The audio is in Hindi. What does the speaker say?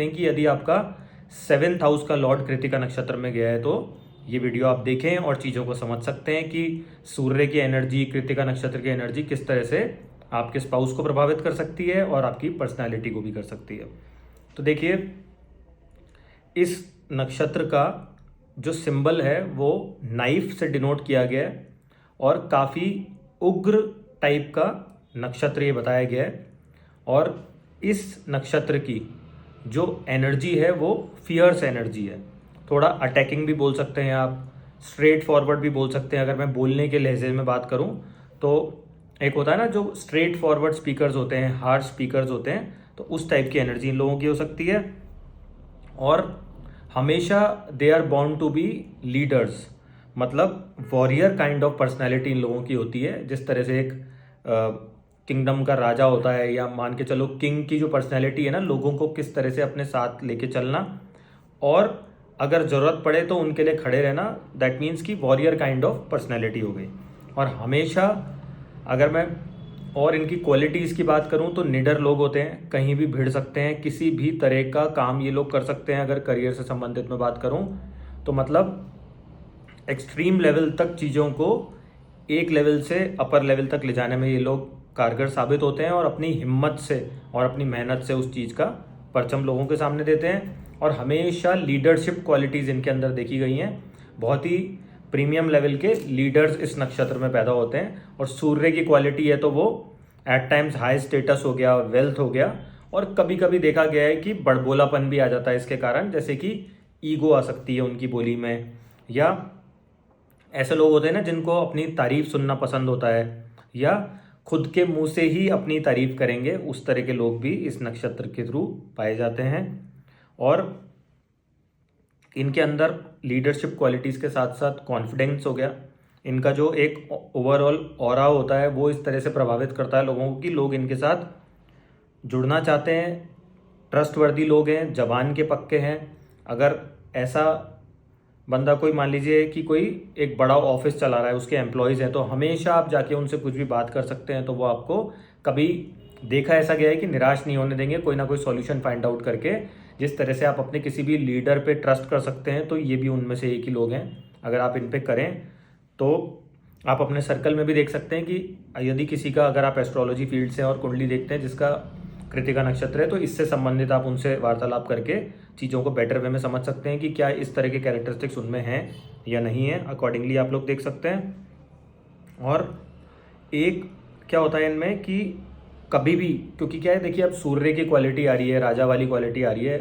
कि यदि आपका 7th हाउस का लॉर्ड कृतिका नक्षत्र में गया है तो ये वीडियो आप देखें और चीज़ों को समझ सकते हैं कि सूर्य की एनर्जी, कृतिका नक्षत्र की एनर्जी किस तरह से आपके स्पाउस को प्रभावित कर सकती है और आपकी पर्सनैलिटी को भी कर सकती है। तो देखिए, इस नक्षत्र का जो सिंबल है वो नाइफ से डिनोट किया गया है और काफ़ी उग्र टाइप का नक्षत्र ये बताया गया है। और इस नक्षत्र की जो एनर्जी है वो फियर्स एनर्जी है, थोड़ा अटैकिंग भी बोल सकते हैं आप, स्ट्रेट फॉरवर्ड भी बोल सकते हैं। अगर मैं बोलने के लहजे में बात करूं तो एक होता है ना जो स्ट्रेट फॉरवर्ड स्पीकर्स होते हैं, हार्श स्पीकर्स होते हैं, तो उस टाइप की एनर्जी इन लोगों की हो सकती है। और हमेशा they are born to be leaders, मतलब वॉरियर काइंड ऑफ पर्सनैलिटी इन लोगों की होती है। जिस तरह से एक किंगडम का राजा होता है, या मान के चलो किंग की जो पर्सनैलिटी है ना, लोगों को किस तरह से अपने साथ लेके चलना और अगर ज़रूरत पड़े तो उनके लिए खड़े रहना, दैट मीन्स कि वॉरियर काइंड ऑफ पर्सनैलिटी हो गई। और हमेशा अगर मैं और इनकी क्वालिटीज़ की बात करूं तो निडर लोग होते हैं, कहीं भी भिड़ सकते हैं, किसी भी तरह का काम ये लोग कर सकते हैं। अगर करियर से संबंधित मैं बात करूं तो मतलब एक्सट्रीम लेवल तक चीज़ों को एक लेवल से अपर लेवल तक ले जाने में ये लोग कारगर साबित होते हैं और अपनी हिम्मत से और अपनी मेहनत से उस चीज़ का परचम लोगों के सामने देते हैं। और हमेशा लीडरशिप क्वालिटीज़ इनके अंदर देखी गई हैं। बहुत ही प्रीमियम लेवल के लीडर्स इस नक्षत्र में पैदा होते हैं। और सूर्य की क्वालिटी है तो वो एट टाइम्स हाई स्टेटस हो गया, वेल्थ हो गया, और कभी कभी देखा गया है कि बड़बोलापन भी आ जाता है इसके कारण, जैसे कि ईगो आ सकती है उनकी बोली में, या ऐसे लोग होते हैं ना जिनको अपनी तारीफ सुनना पसंद होता है, या खुद के मुंह से ही अपनी तारीफ करेंगे, उस तरह के लोग भी इस नक्षत्र के थ्रू पाए जाते हैं। और इनके अंदर लीडरशिप क्वालिटीज़ के साथ साथ कॉन्फिडेंस हो गया। इनका जो एक ओवरऑल ऑरा होता है वो इस तरह से प्रभावित करता है लोगों को कि लोग इनके साथ जुड़ना चाहते हैं। ट्रस्टवर्दी लोग हैं, जबान के पक्के हैं। अगर ऐसा बंदा कोई मान लीजिए कि कोई एक बड़ा ऑफिस चला रहा है, उसके एम्प्लॉयज़ हैं, तो हमेशा आप जाके उनसे कुछ भी बात कर सकते हैं, तो वो आपको कभी देखा ऐसा गया है कि निराश नहीं होने देंगे, कोई ना कोई सॉल्यूशन फाइंड आउट करके। जिस तरह से आप अपने किसी भी लीडर पे ट्रस्ट कर सकते हैं, तो ये भी उनमें से एक ही लोग हैं। अगर आप इन पे करें तो आप अपने सर्कल में भी देख सकते हैं कि यदि किसी का, अगर आप एस्ट्रोलॉजी फील्ड से और कुंडली देखते हैं जिसका कृतिका नक्षत्र है, तो इससे संबंधित आप उनसे वार्तालाप करके चीज़ों को बेटर वे में समझ सकते हैं कि क्या इस तरह के कैरेक्टरिस्टिक्स उनमें हैं या नहीं है। अकॉर्डिंगली आप लोग देख सकते हैं। और एक क्या होता है इनमें कि कभी भी, क्योंकि क्या है, देखिए अब सूर्य की क्वालिटी आ रही है, राजा वाली क्वालिटी आ रही है,